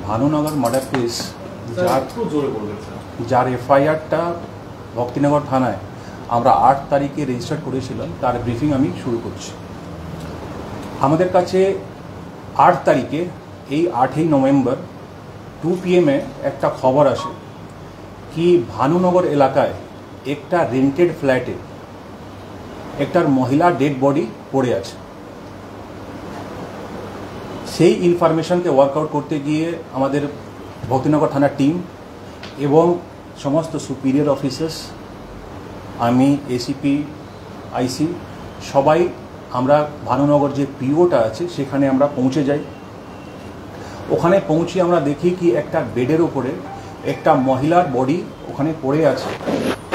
ভানুনগর murder case যার এফআইআরটা ভক্তিনগর থানায় আমরা 8 তারিখে রেজিস্টার করেছিলাম, তার ব্রিফিং আমি শুরু করছি। আমাদের কাছে 8 তারিখে এই 8ই নভেম্বর 2 PM একটা খবর আসে কি ভানুনগর এলাকায় একটা রেন্টেড ফ্ল্যাটে একটার মহিলা ডেড বডি পড়ে আছে। সেই ইনফরমেশনকে ওয়ার্কআউট করতে গিয়ে আমাদের ভক্তিনগর থানার টিম এবং সমস্ত সুপিরিয়র অফিসার্স, আমি এসিপি, আইসি সবাই আমরা ভানুনগর যে পিওটা আছে সেখানে আমরা পৌঁছে যাই। ওখানে পৌঁছে আমরা দেখি কি একটা বেডের উপরে একটা মহিলার বডি ওখানে পড়ে আছে,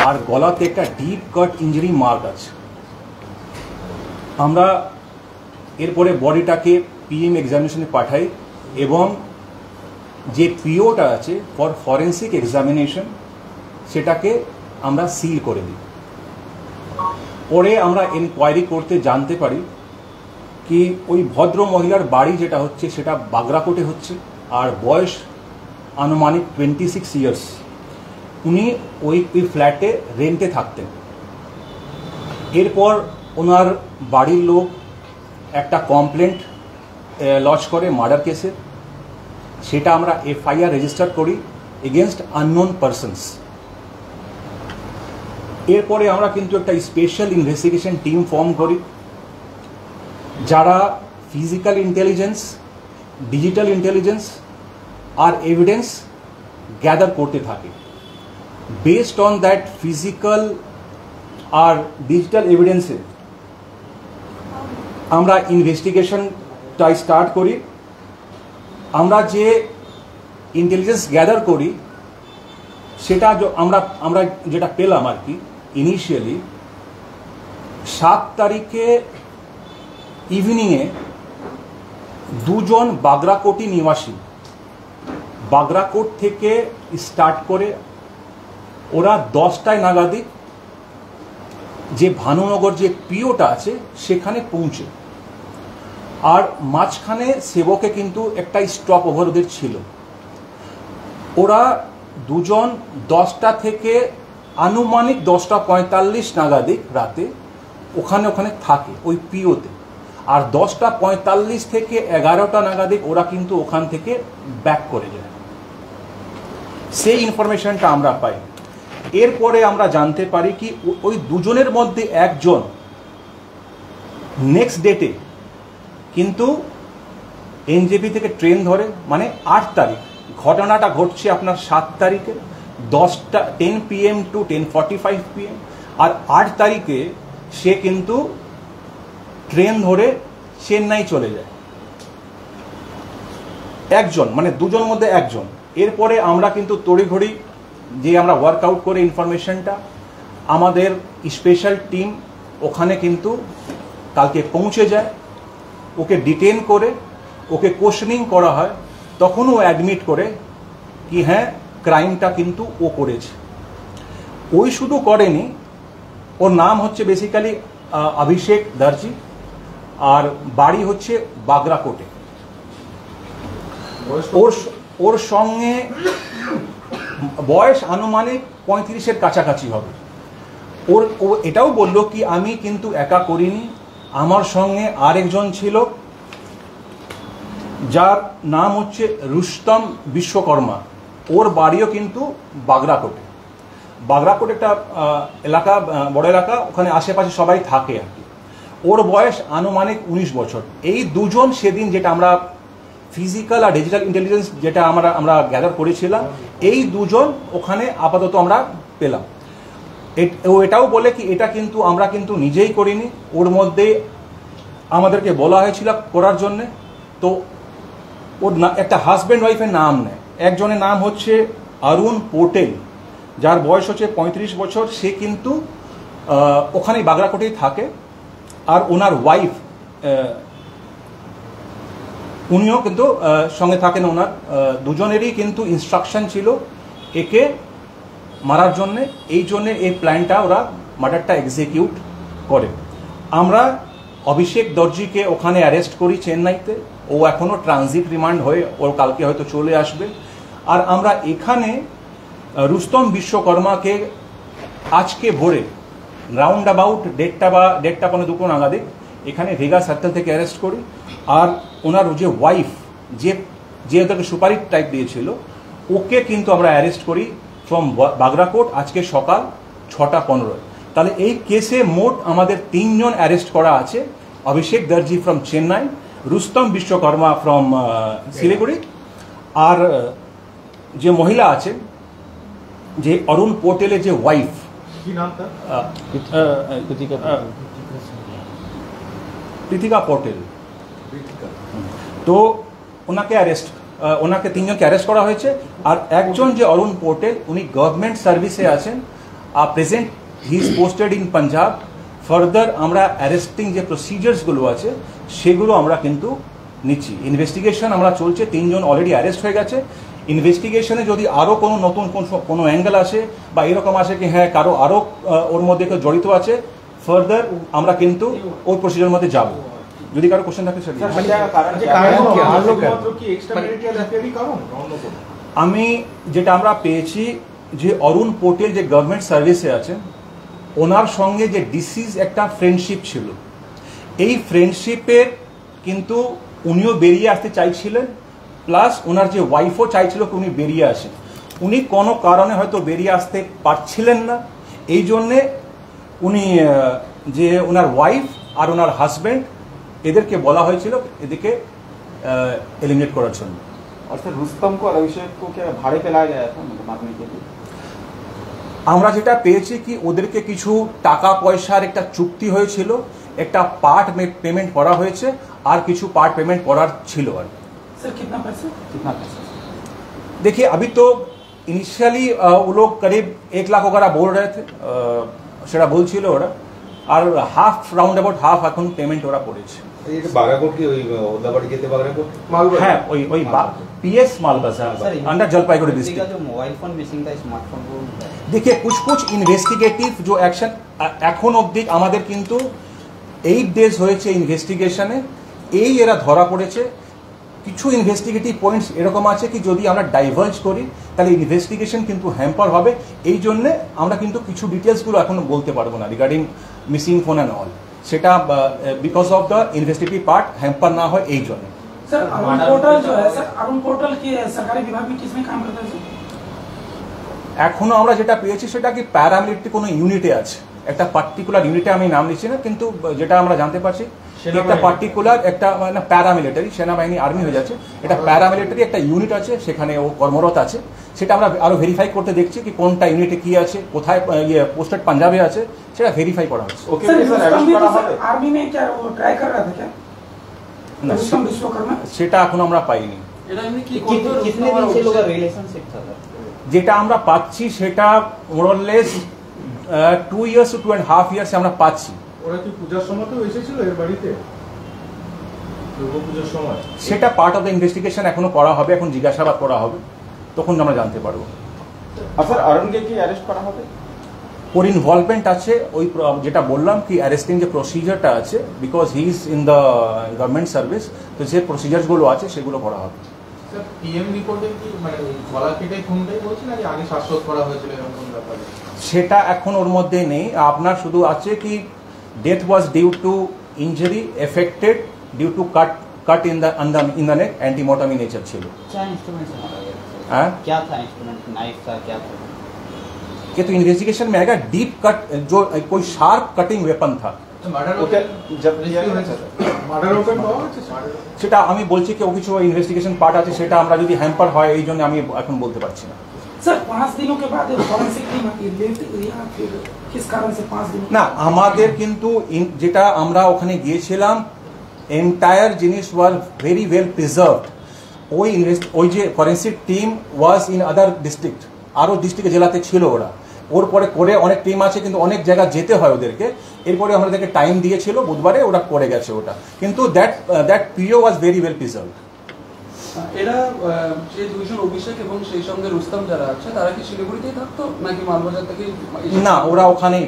আর গলাতে একটা ডিপ কাট ইঞ্জুরি মার্ক আছে। আমরা এরপরে বডিটাকে পিএম এক্সামিনেশনে পাঠাই এবং যে পিওটা আছে ফর ফরেন্সিক এক্সামিনেশন সেটাকে আমরা সিল করে দিই। পরে আমরা এনকোয়ারি করতে জানতে পারি কি ওই ভদ্র মহিলার বাড়ি যেটা হচ্ছে সেটা বাগরাকোটে হচ্ছে, আর বয়স আনুমানিক 26 ইয়ার্স। উনি ওই ফ্ল্যাটে রেন্টে থাকতেন। এরপর ওনার বাড়ির লোক একটা কমপ্লেন্ট লজ করে মার্ডার কেসে, সেটা আমরা এফআইআর রেজিস্টার করি এগেনস্ট আননোন পারসনস। এরপরে আমরা কিন্তু একটা স্পেশাল ইনভেস্টিগেশন টিম ফর্ম করি, যারা ফিজিক্যাল ইন্টেলিজেন্স, ডিজিটাল ইন্টেলিজেন্স আর এভিডেন্স গ্যাদার করতে থাকে। বেসড অন দ্যাট ফিজিক্যাল আর ডিজিটাল এভিডেন্সে আমরা ইনভেস্টিগেশনটা স্টার্ট করি। আমরা যে ইন্টেলিজেন্স গ্যাদার করি সেটা আমরা যেটা পেলাম আর কি ইনিশিয়ালি 7 তারিখে ইভিনিংয়ে দুজন বাগরাকোটি নিবাসী বাগরাকোট থেকে স্টার্ট করে ওরা 10টায় নাগাদিক যে ভানুনগর যে পিওটা আছে সেখানে পৌঁছে, আর মাঝখানে সেবকে কিন্তু একটা স্টপ ওভার ওদের ছিল। ওরা দুজন 10টা থেকে আনুমানিক 10:45 নাগাদিক রাতে ওখানে থাকে ওই পিওতে, আর 10:45 থেকে 11টা নাগাদিক ওরা কিন্তু ওখান থেকে ব্যাক করে যায়। সেই ইনফরমেশনটা আমরা পাই। এরপরে আমরা জানতে পারি কি ওই দুজনের মধ্যে একজন নেক্সট ডেটে কিন্তু এনজেপি থেকে ট্রেন ধরে, মানে 8 তারিখ। ঘটনাটা ঘটছে আপনার 7 তারিখে 10 PM to 10:45 PM, আর 8 তারিখে সে কিন্তু ট্রেন ধরে চেন্নাই চলে যায়। একজন, মানে দুজনের মধ্যে একজন। এরপরে আমরা কিন্তু তড়িঘড়ি যে আমরা ওয়ার্কআউট করে ইনফরমেশনটা, আমাদের স্পেশাল টিম ওখানে কিন্তু কালকে পৌঁছে যায়। ওকে ডিটেন করে ওকে কোশ্চেনিং করা হয়, তখন ও অ্যাডমিট করে কি হ্যাঁ ক্রাইমটা কিন্তু ও করেছে। ওই শুধু করেনি, ওর নাম হচ্ছে বেসিক্যালি অভিষেক দর্জি, আর বাড়ি হচ্ছে বাগরাকোটে। ওর সঙ্গে বয়স আনুমানিক 35-এর কাছাকাছি হবে। ও এটাও বলল কি আমি কিন্তু একা করিনি, আমার সঙ্গে আরেকজন ছিল যার নাম হচ্ছে রুস্তম বিশ্বকর্মা। ওর বাড়িও কিন্তু বাগরাকোটে। বাগরাকোট একটা এলাকা, বড় এলাকা, ওখানে আশেপাশে সবাই থাকে আর কি। ওর বয়স আনুমানিক 19 বছর। এই দুজন সেদিন যেটা আমরা ফিজিক্যাল আর ডিজিটাল ইন্টেলিজেন্স যেটা আমরা গ্যাদার করেছিলাম, এই দুজন ওখানে আপাতত আমরা পেলাম। ও এটাও বলে কি এটা কিন্তু আমরা কিন্তু নিজেই করিনি, ওর মধ্যে আমাদেরকে বলা হয়েছিল করার জন্যে। তো ওর একটা হাজব্যান্ড ওয়াইফের নাম নেয়। একজনের নাম হচ্ছে অরুণ পোটেল, যার বয়স হচ্ছে 35 বছর। সে কিন্তু ওখানেই বাগরাকোটেই থাকে, আর ওনার ওয়াইফ উনিও কিন্তু সঙ্গে থাকেন। ওনার দুজনেরই কিন্তু ইনস্ট্রাকশন ছিল একে মারার জন্যে, এই জন্যে এই প্ল্যানটা ওরা মার্ডারটা এক্সিকিউট করে। আমরা অভিষেক দর্জিকে ওখানে অ্যারেস্ট করি চেন্নাইতে। ও এখনও ট্রানজিট রিমান্ড হয়ে ওর কালকে হয়তো চলে আসবে। আর আমরা এখানে রুস্তম বিশ্বকর্মাকে আজকে ভোরে রাউন্ড অ্যাবাউট 1:30 নাগাদে এখানে ভেগা সার্কেল থেকে অ্যারেস্ট করি। আর ওনার যে ওয়াইফ যে ওদেরকে সুপারি টাইপ দিয়েছিল ওকে কিন্তু আমরা অ্যারেস্ট করি ফ্রম বাগরাকোট আজকে সকাল 6:15। তাহলে এই কেসে মোট আমাদের 3 জন অ্যারেস্ট করা আছে। অভিষেক দর্জি ফ্রম চেন্নাই, রুস্তম বিশ্বকর্মা ফ্রম শিলিগুড়ি, আর যে মহিলা আছে যে অরুণ পটেলের যে ওয়াইফ, প্রীতিকা পটেল, তো ওনাকে 3 জনকে অ্যারেস্ট করা হয়েছে। আর একজন যে অরুণ পটেল উনি গভর্নমেন্ট সার্ভিসে আছেন, present he is posted in Punjab. Further আমরা অ্যারেস্টিং যে প্রসিজার্সগুলো আছে সেগুলো আমরা কিন্তু নিচ্ছি। ইনভেস্টিগেশন আমরা চলছে, 3 জন অলরেডি অ্যারেস্ট হয়ে গেছে। ইনভেস্টিগেশনে যদি আরও কোনো নতুন কোনো অ্যাঙ্গেল আসে বা এরকম আসে কি হ্যাঁ কারো আরও ওর মধ্যে কেউ জড়িত আছে, ফার্দার আমরা কিন্তু ওই প্রসিজারের মধ্যে যাব। যদি কারো কোশ্চেন থাকে সেটা আমি যেটা আমরা পেয়েছি যে অরুণ পটেল যে গভর্নমেন্ট সার্ভিসে আছেন ওনার সঙ্গে যে ডিসিজ একটা ফ্রেন্ডশিপ ছিল, এই ফ্রেন্ডশিপের কিন্তু উনিও বেরিয়ে আসতে চাইছিলেন, প্লাস ওনার যে ওয়াইফও চাইছিল কি উনি বেরিয়ে আসেন। উনি কোনো কারণে হয়তো বেরিয়ে আসতে পারছিলেন না, এই জন্যে উনি যে ওনার ওয়াইফ আর ওনার হাজব্যান্ড এদেরকে বলা হয়েছিল এদেরকে एलिमिनेट করার জন্য। और सर रुस्तम को और अभिषेक को क्या भाड़े पे लाया गया था मारने के लिए? আমরা যেটা পেয়েছি কি ওদেরকে কিছু টাকা পয়সার একটা চুক্তি হয়েছিল, একটা পার্ট পেমেন্ट করা হয়েছে আর কিছু पार्ट पेमेंट করার ছিল। আর सर कितना पैसा देखिए अभी तो इनिशियली वो लोग करीब 1 लाख वगैरह बोल रहे थे, সেটা বলছিল ওরা, আর হাফ রাউন্ড অ্যাবাউট হাফ এখন পেমেন্ট ওরা করেছে। बागाकोट की ओदलाबाड़ी के बागाकोट হ্যাঁ ওই PS Malbazar under Jalpaiguri district. जो मोबाइल फोन मिसिंग था, स्मार्टफोन वो देखिए कुछ इन्वेस्टिगेटिव जो एक्शन এখন অবধি আমাদের কিন্তু 8 ডেজ হয়েছে ইনভেস্টিগেশনে, এই এরা ধরা পড়েছে। কিছু ইনভেস্টিগেটিভ পয়েন্টস এরকম আছে কি যদি আমরা ডাইভার্জ করি তাহলে ইনভেস্টিগেশন কিন্তু হ্যাম্পার হবে, এই জন্যে আমরা কিন্তু কিছু ডিটেলসগুলো এখন বলতে পারবো না regarding missing phone and all, সেটা because of the investigative part hamper ना हो এই জন্য। सर अरुण पोर्टल जो है सर, अरुण पोर्टल के सरकारी विभाग में किसमें काम करता है सर? এখনো আমরা যেটা পেয়েছি সেটা কি প্যারামিলিটারি কোনো ইউনিটে আছে, একটা পার্টিকুলার ইউনিটে আমি নাম নিচ্ছি না, কিন্তু যেটা আমরা জানতে পারছি একটা পার্টিকুলার একটা মানে প্যারামিলিটারি, সেনাবাহিনী আর্মি হয়ে যাচ্ছে, এটা প্যারামিলিটারি একটা ইউনিট আছে সেখানে ও কর্মরত আছে। সেটা আমরা আরো ভেরিফাই করতে দেখছি কি কোনটা ইউনিটে কি আছে, কোথায় পোস্টেড পাঞ্জাবে আছে, সেটা ভেরিফাই করা হচ্ছে। ओके सर सर रुस्तम भी तो अरेस्ट सर आर्मी में क्या वो ट्राई कर रहा था क्या? না रुस्तम विश्वकर्मा সেটা এখন আমরা পাইনি। कितने दिन से लोग रिलेशनशिप था सर? যেটা আমরা পাচ্ছি সেটা মোরলেস 2 ইয়ার্স টু 2.5 ইয়ার্স আমরা পাচ্ছি। ওরা কি পূজার সময় তো এসেছিল এর বাড়িতে দুর্গাপূজার সময়? সেটা পার্ট অফ দ্য ইনভেস্টিগেশন এখনো করা হবে, এখন জিজ্ঞাসাবাদ করা হবে, তখন আমরা জানতে পারবো। और सर अरुण के की अरेस्ट करा হবে? ওর ইনভলভমেন্ট আছে ওই যেটা বললাম কি অ্যারেস্টিং যে প্রসিজারটা আছে, because he is in the government service, তো যে প্রসিজারগুলো আছে সেগুলো করা হবে। স্যার পিএম রিপোর্টে কি মানে গলা কেটে খুনটাই বলছে নাকি আগে শ্বাসরোধ করা হয়েছিল এরকম ব্যাপারে? সেটা এখন ওর মধ্যে নেই, আপনার শুধু আছে কি death was due to injury effected due to cut in the neck, antemortem in nature ছিল। क्या इंस्ट्रूमेंट से मारा गया? हाँ क्या था इंस्ट्रूमेंट? नाइफ था क्या था? ये तो इन्वेस्टिगेशन में आएगा। डीप कट जो कोई शार्प कटिंग वेपन था, মার্ডার ओके जब किया गया হয়েছে सर মার্ডার ওপেন পাওয়া গেছে? সেটা আমি বলছি কি ও কিছু ইনভেস্টিগেশন পার্ট আছে, সেটা আমরা যদি হ্যাম্পার হয় এই জন্য আমি এখন বলতে পারছি না। सर 5 दिनों के बाद फॉरेंसिक टीम आती है, लेट या फिर किस कारण से 5 दिन? না আমাদের কিন্তু যেটা আমরা ওখানে গিয়েছিলাম এন্টায়ার জিনিস ওয়াজ ভেরি ওয়েল প্রিজার্ভড। ওই যে forensic team was in other district, আরও ডিস্ট্রিক্ট জেলাতে ছিল ওরা, ওর পরে করে অনেক টিম আছে কিন্তু অনেক জায়গা যেতে হয় ওদেরকে, এরপরে আমাদেরকে টাইম দিয়েছিল বুধবারে, ওরা করে গেছে ওটা, কিন্তু that period was very well preserved. এরা যে দুইজন অভিষেক এবং সেই সঙ্গে রুস্তম যারা আছে তারা কি শিলিগুড়িতেই থাকতো নাকি মালবাজার থেকে? না ওরা ওখানেই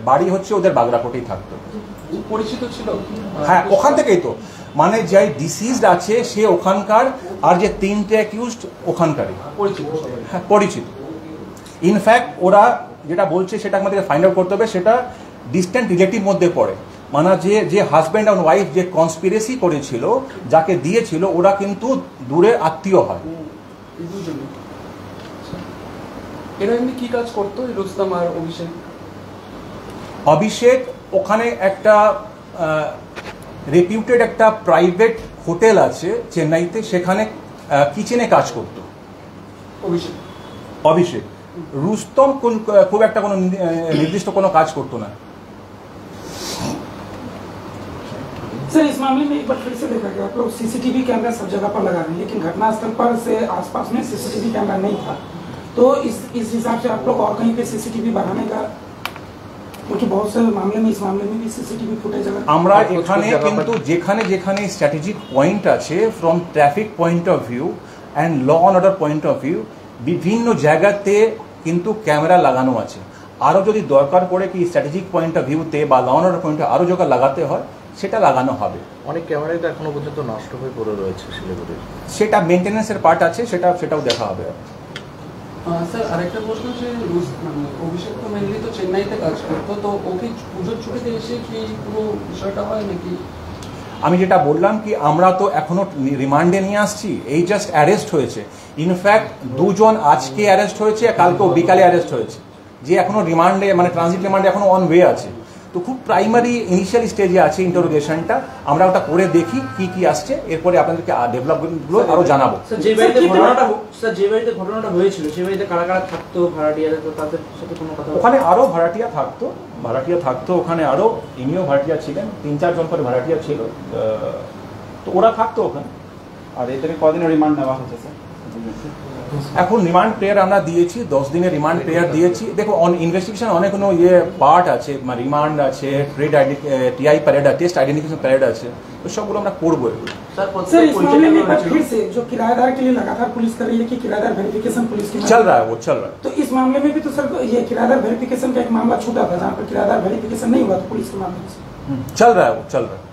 বাড়ি হচ্ছে ওদের বাগরাকোটেই থাকতো। পরিচিত ছিল? হ্যাঁ ওখান থেকেই তো মানে যে ডিসিজড আছে সে ওখানকার, আর যে তিনটে অ্যাকিউজড ওখানকারই, পরিচিত সবাই। হ্যাঁ পরিচিত। ইনফ্যাক্ট ওরা যেটা বলছে সেটা আমাদের ফাইন্ড আউট করতে হবে, সেটা ডিস্ট্যান্ট রিলেটিভ মধ্যে পড়ে। মানে যে হাজব্যান্ড অ্যান্ড ওয়াইফ যে কনস্পিরেসি করেছিল, যাকে দিয়েছিল, ওরা কিন্তু দূরের আত্মীয় হয়। এই দুজনে। এরা এমনি কি কাজ করতো, এই রুস্তম আর অভিষেক? অভিষেক ওখানে একটা রেপিউটেড একটা প্রাইভেট হোটেল আছে চেন্নাইতে, সেখানে কিচেনে কাজ করত অভিষেক। অভিষেক। রুস্তম খুব একটা কোনো নির্দিষ্ট কোনো কাজ করতো না। सर इस मामले में एक बार फिर से देखा गया, आप लोग सीसीटीवी कैमरा सब जगह पर लगा रहे हैं, लेकिन घटनास्थल पर से आसपास में सीसीटीवी कैमरा नहीं था, तो इस हिसाब से आप लोग और कहीं पे सीसीटीवी बढ़ाने का, क्योंकि बहुत से मामले में, इस मामले में भी सीसीटीवी फुटेज अगर আমরা এখানে কিন্তু যেখানে যেখানে স্ট্র্যাটেজিক পয়েন্ট আছে, from traffic point of view and law and order point of view, বিভিন্ন জায়গাতে কিন্তু ক্যামেরা লাগানো আছে। আরও যদি দরকার পড়ে কি স্ট্র্যাটেজিক পয়েন্ট অফ ভিউতে বা ল অ্যান্ড অর্ডার পয়েন্টে আরও জায়গা লাগাতে হয়, সেটা লাগানো হবে। অনেক ক্যামেরাই তো এখনো পর্যন্ত নষ্ট হয়ে পড়ে রয়েছে শিলিগুড়ির। সেটা মেনটেন্যান্সের পার্ট আছে, সেটাও দেখা হবে। স্যার আরেকটা প্রশ্ন, যে মানে অভিষেক তো মেনলি তো চেন্নাইতে কাজ করতো, তো ওকে পুজোর ছুটিতে এসে কি পুরো বিষয়টা হয় নাকি? আমি যেটা বললাম কি, আমরা তো এখনো রিমান্ডে নিয়ে আসছি, এই জাস্ট অ্যারেস্ট হয়েছে। ইনফ্যাক্ট দুজন আজকে অ্যারেস্ট হয়েছে, কালকেও বিকালে অ্যারেস্ট হয়েছে, যে এখনো রিমান্ডে মানে ট্রানজিট রিমান্ডে এখনো অন ওয়ে আছে। তো খুব প্রাইমারি ইনিশিয়াল স্টেজে আছে ইন্টারোগেশনটা, আমরা ওটা করে দেখি কি কি আসছে, এরপরে আপনাদেরকে ডেভেলপমেন্টগুলো আরও জানাবো। যে বাড়িতে ঘটনাটা হয়েছিল, সেই বাড়িতে কারা কারা থাকতো, ভাড়াটিয়ারা, তো তাদের সাথে কোনো কথা? ওখানে আরও ভাড়াটিয়া থাকতো, ওখানে আরও ইনিও ভাড়াটিয়া ছিলেন, 3-4 জন করে ভাড়াটিয়া ছিল, তো ওরা থাকতো ওখানে। আর এটাকে কদিনের রিমান্ড নেওয়া হচ্ছে স্যার? এখন রিমান্ড প্রেয়ার আমরা দিয়েছি, 10 দিনের রিমান্ড প্রেয়ার দিয়েছি। দেখো ইনভেস্টিগেশন অনেক কোনো পার্ট আছে, রিমান্ড আছে, ট্রেড টিআই প্যারেড আছে, টেস্ট আইডেন্টিফিকেশন প্যারেড আছে, তো সবগুলো আমরা করবো। सर इस मामले में एक बार फिर से जो किराएदार के लिए लगातार पुलिस कर रही है कि किराएदार वेरिफिकेशन पुलिस की चल रहा है, वो चल रहा है। तो इस मामले में भी तो सर ये किराएदार वेरिफिकेशन का एक मामला छूटा था, जहाँ पर किराएदार वेरिफिकेशन नहीं हुआ तो पुलिस के मामले से चल रहा है, वो चल रहा है।